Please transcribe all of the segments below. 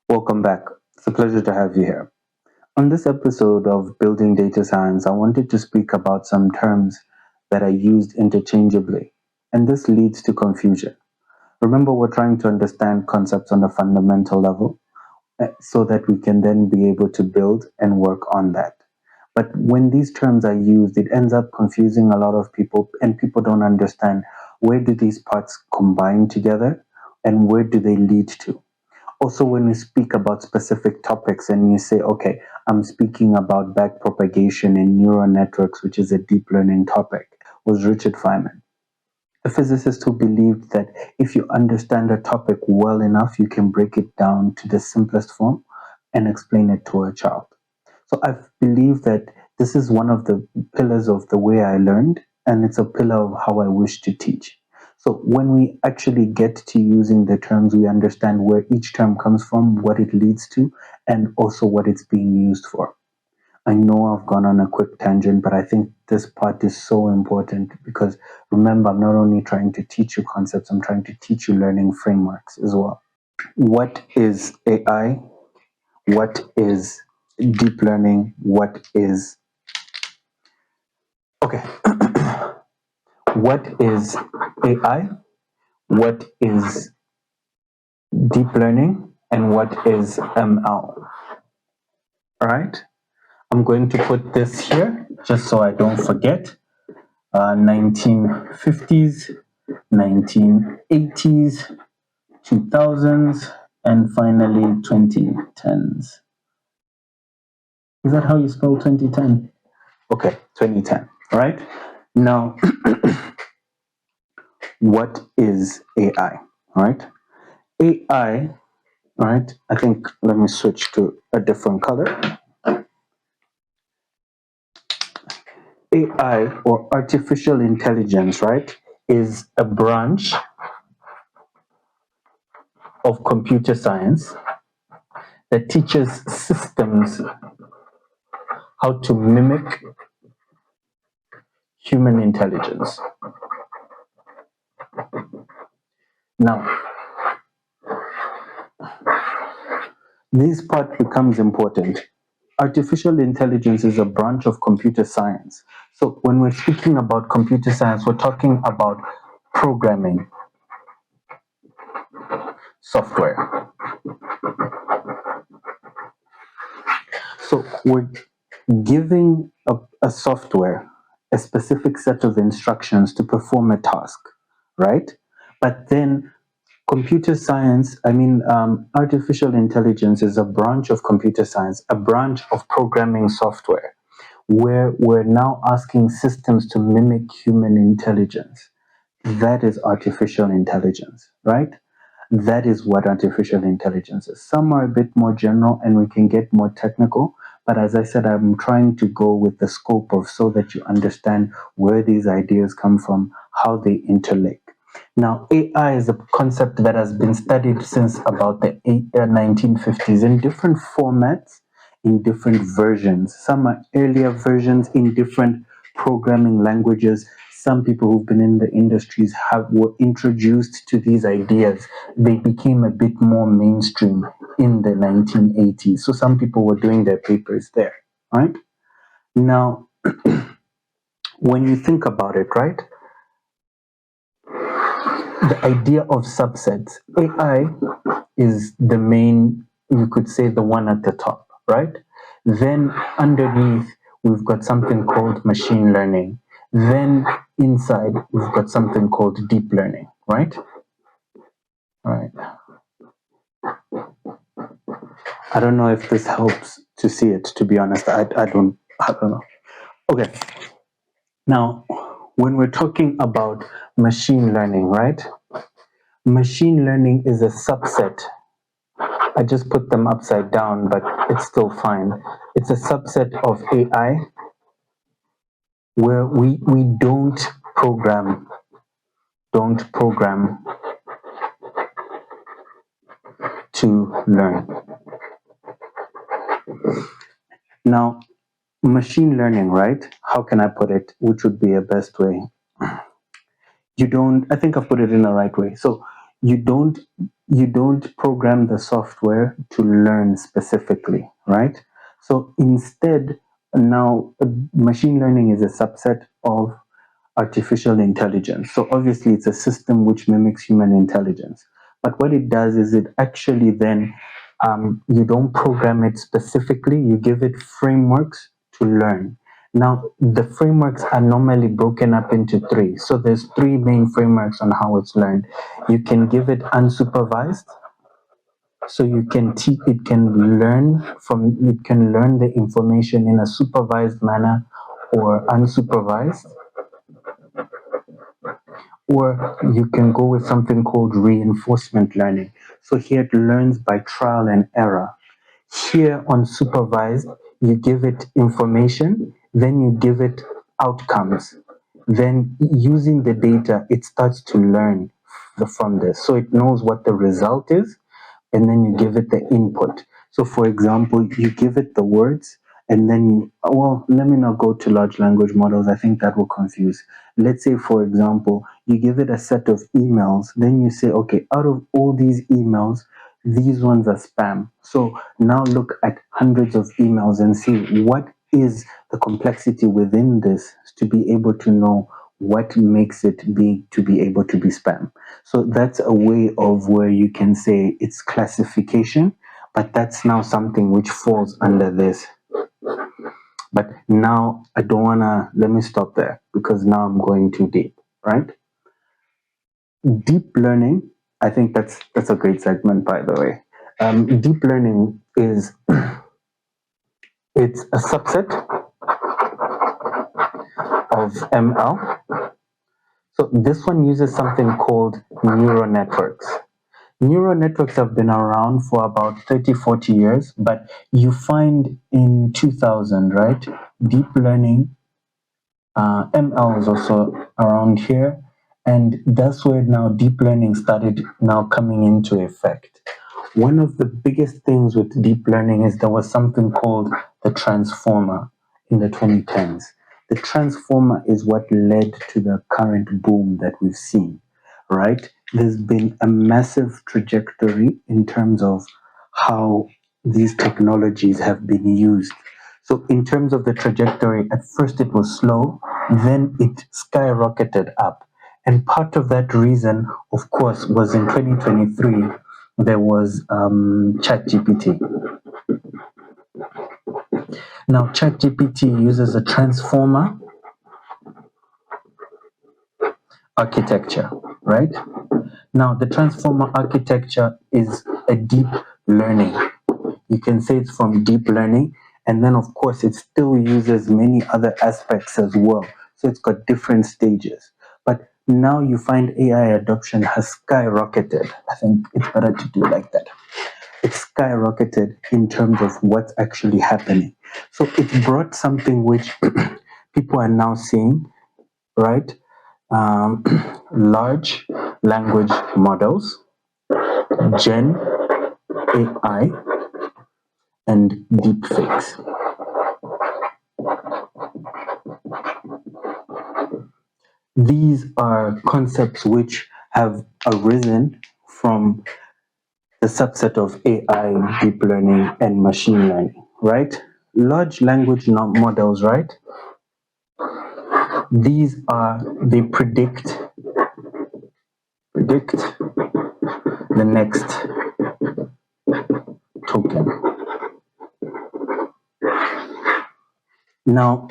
Welcome back. It's a pleasure to have you here. On this episode of Building Data Science, I wanted to speak about some terms that are used interchangeably, and this leads to confusion. Remember, we're trying to understand concepts on a fundamental level so that we can then be able to build and work on that. But when these terms are used, it ends up confusing a lot of people, and people don't understand where do these parts combine together and where do they lead to. Also, when you speak about specific topics and you say, okay, I'm speaking about backpropagation in neural networks, which is a deep learning topic, was Richard Feynman, a physicist who believed that if you understand a topic well enough, you can break it down to the simplest form and explain it to a child. So I believe that this is one of the pillars of the way I learned, and it's a pillar of how I wish to teach. So when we actually get to using the terms, we understand where each term comes from, what it leads to, and also what it's being used for. I know I've gone on a quick tangent, but I think this part is so important because remember, I'm not only trying to teach you concepts, I'm trying to teach you learning frameworks as well. What is AI? What is deep learning? What is okay? What is AI? What is deep learning? And what is ML? All right. I'm going to put this here just so I don't forget. 1950s, 1980s, 2000s, and finally 2010s. Is that how you spell 2010? Okay, 2010. All right. Now, what is AI? All right. AI, all right. I think let me switch to a different color. AI or artificial intelligence, right, is a branch of computer science that teaches systems how to mimic human intelligence. Now, this part becomes important. Artificial intelligence is a branch of computer science. So when we're speaking about computer science, we're talking about programming software. So we're giving a software a specific set of instructions to perform a task, right? But then artificial intelligence is a branch of computer science, a branch of programming software, where we're now asking systems to mimic human intelligence. That is artificial intelligence, right? That is what artificial intelligence is. Some are a bit more general and we can get more technical, but as I said, I'm trying to go with the scope of so that you understand where these ideas come from, how they interlink. Now, AI is a concept that has been studied since about the 1950s in different formats, in different versions. Some are earlier versions in different programming languages. Some people who've been in the industries were introduced to these ideas. They became a bit more mainstream in the 1980s. So some people were doing their papers there, right? Now, when you think about it, right? The idea of subsets. AI is the main, you could say the one at the top, right? Then underneath, we've got something called machine learning. Then inside, we've got something called deep learning, right? All right. I don't know if this helps to see it, to be honest. I don't know. Okay. Now, when we're talking about machine learning, right? Machine learning is a subset. I just put them upside down, but it's still fine. It's a subset of AI where we don't program to learn. Now, machine learning, right? How can I put it? Which would be a best way? I think I've put it in the right way. So you don't you don't program the software to learn specifically, right? So instead, now machine learning is a subset of artificial intelligence. So obviously, it's a system which mimics human intelligence. But what it does is it actually then, you don't program it specifically, you give it frameworks to learn. Now, the frameworks are normally broken up into three. So there's three main frameworks on how it's learned. You can give it unsupervised, so it can learn the information in a supervised manner or unsupervised, or you can go with something called reinforcement learning. So here it learns by trial and error. Here on supervised, you give it information, then you give it outcomes. Then using the data, it starts to learn from this. So it knows what the result is, and then you give it the input. So, for example, you give it the words, and then well, let me not go to large language models. I think that will confuse. Let's say, for example, you give it a set of emails, then you say, okay, out of all these emails, these ones are spam. So now look at hundreds of emails and see what is the complexity within this to be able to know what makes it to be able to be spam. So that's a way of where you can say it's classification, but that's now something which falls under this. But now I don't wanna, let me stop there because now I'm going too deep, right? Deep learning, I think that's a great segment, by the way. Deep learning is it's a subset of ML. So this one uses something called neural networks. Neural networks have been around for about 30, 40 years, but you find in 2000, right? Deep learning, ML is also around here. And that's where now deep learning started now coming into effect. One of the biggest things with deep learning is there was something called the transformer in the 2010s. The transformer is what led to the current boom that we've seen, right? There's been a massive trajectory in terms of how these technologies have been used. So, in terms of the trajectory, at first it was slow, then it skyrocketed up. And part of that reason, of course, was in 2023, there was ChatGPT. Now, ChatGPT uses a transformer architecture, right? Now, the transformer architecture is a deep learning. You can say it's from deep learning, and then, of course, it still uses many other aspects as well. So it's got different stages. But now you find AI adoption has skyrocketed. I think it's better to do like that. It's skyrocketed in terms of what's actually happening. So it brought something which people are now seeing, right? Um, Large language models, Gen AI, and deepfakes. These are concepts which have arisen from the subset of AI, deep learning, and machine learning, right? Large language models, right? They predict the next token. Now,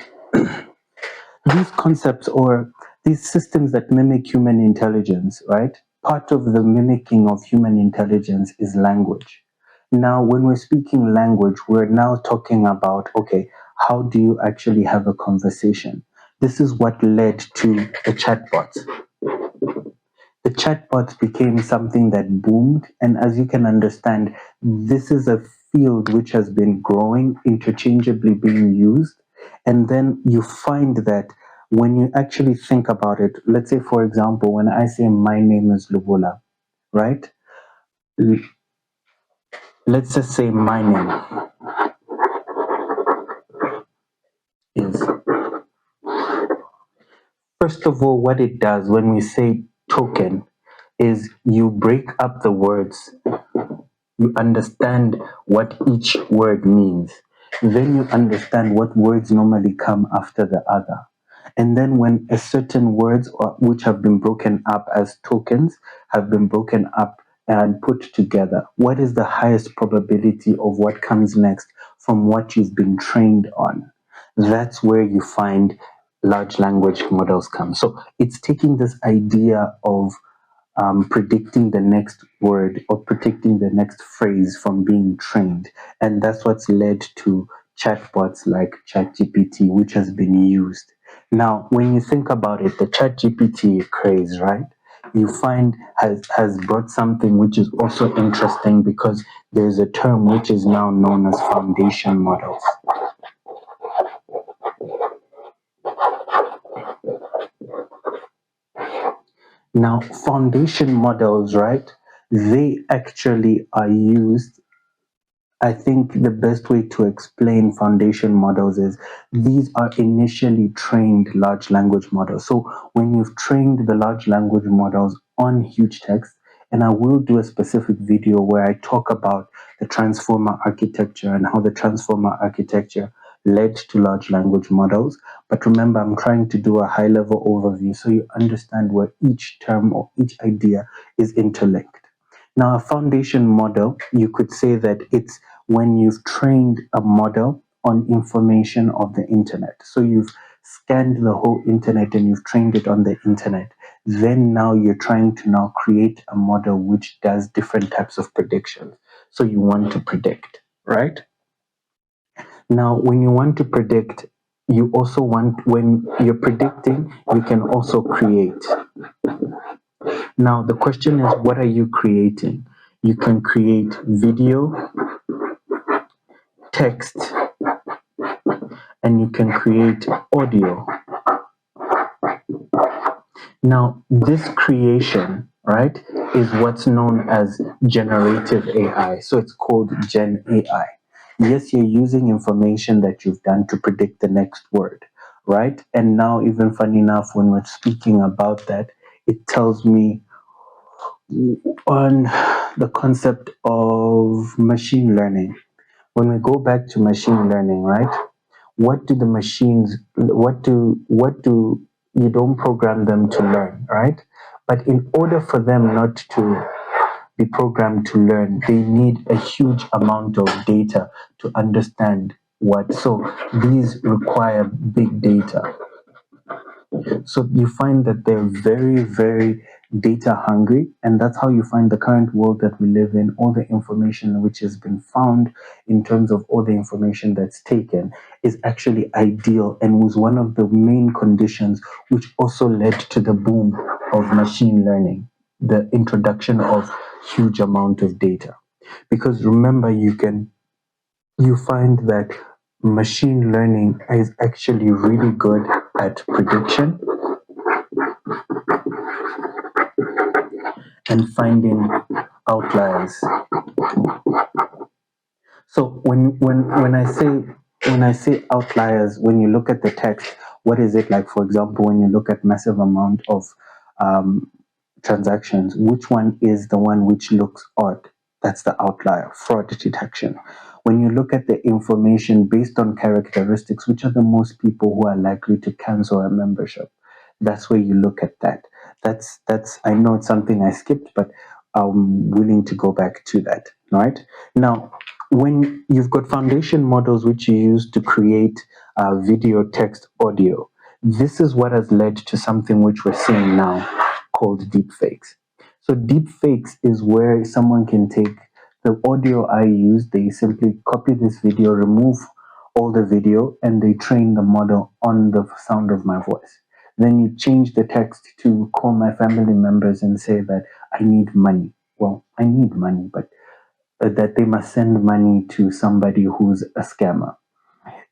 these concepts or these systems that mimic human intelligence, right? Part of the mimicking of human intelligence is language. Now, when we're speaking language, we're now talking about, okay, how do you actually have a conversation? This is what led to the chatbots. The chatbots became something that boomed. And as you can understand, this is a field which has been growing, interchangeably being used. And then you find that when you actually think about it, let's say, for example, when I say my name is Lubula, right? Let's just say my name is, first of all, what it does when we say token, is you break up the words, you understand what each word means. Then you understand what words normally come after the other. And then when a certain words which have been broken up as tokens have been broken up and put together, what is the highest probability of what comes next from what you've been trained on? That's where you find large language models come. So it's taking this idea of predicting the next word or predicting the next phrase from being trained. And that's what's led to chatbots like ChatGPT, which has been used. Now, when you think about it, the ChatGPT craze, right? You find has brought something which is also interesting because there's a term which is now known as foundation models. Now, foundation models, right? They actually are used. I think the best way to explain foundation models is these are initially trained large language models. So when you've trained the large language models on huge text, and I will do a specific video where I talk about the transformer architecture and how the transformer architecture led to large language models. But remember, I'm trying to do a high level overview so you understand where each term or each idea is interlinked. Now, a foundation model, you could say that it's when you've trained a model on information of the internet. So you've scanned the whole internet and you've trained it on the internet. Then now you're trying to now create a model which does different types of predictions. So you want to predict, right? Now, when you want to predict, you also want, when you're predicting, you can also create. Now, the question is, what are you creating? You can create video, text, and you can create audio. Now, this creation, right, is what's known as generative AI. So it's called Gen AI. Yes, you're using information that you've done to predict the next word, right? And now, even funny enough, when we're speaking about that, it tells me on the concept of machine learning. When we go back to machine learning, right? What do the machines, what do you don't program them to learn, right? But in order for them not to be programmed to learn, they need a huge amount of data to understand what. So these require big data. So you find that they're very, very data hungry, and that's how you find the current world that we live in. All the information which has been found in terms of all the information that's taken is actually ideal and was one of the main conditions which also led to the boom of machine learning, the introduction of huge amount of data. Because remember, you find that machine learning is actually really good at prediction and finding outliers. So when I say outliers, when you look at the text, what is it like? For example, when you look at massive amount of um, transactions, which one is the one which looks odd? That's the outlier, fraud detection. When you look at the information based on characteristics, which are the most people who are likely to cancel a membership? That's where you look at that. That's I know it's something I skipped, but I'm willing to go back to that. Right now, when you've got foundation models which you use to create video, text, audio, this is what has led to something which we're seeing now called deepfakes. So deepfakes is where someone can take the audio I use, they simply copy this video, remove all the video, and they train the model on the sound of my voice. Then you change the text to call my family members and say that I need money. Well, I need money, but that they must send money to somebody who's a scammer.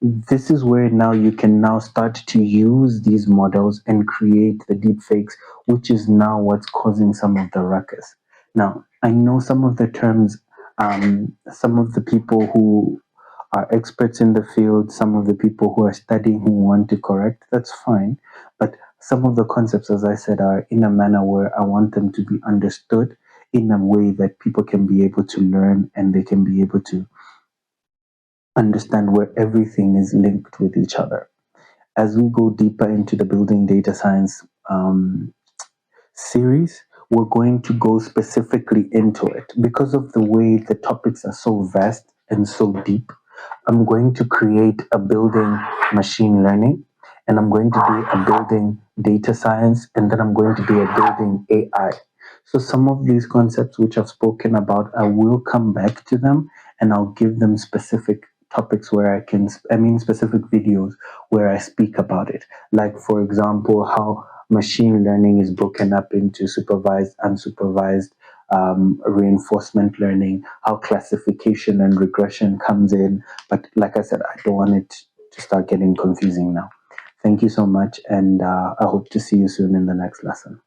This is where now you can now start to use these models and create the deepfakes, which is now what's causing some of the ruckus. Now, I know some of the terms, some of the people who are experts in the field, some of the people who are studying who want to correct, that's fine. But some of the concepts, as I said, are in a manner where I want them to be understood in a way that people can be able to learn and they can be able to understand where everything is linked with each other. As we go deeper into the building data science series, we're going to go specifically into it because of the way the topics are so vast and so deep. I'm going to create a building machine learning, and I'm going to do a building data science, and then I'm going to do a building AI. So some of these concepts which I've spoken about, I will come back to them and I'll give them specific topics where specific videos where I speak about it. Like, for example, how machine learning is broken up into supervised, unsupervised, reinforcement learning, how classification and regression comes in. But like I said, I don't want it to start getting confusing now. Thank you so much, and I hope to see you soon in the next lesson.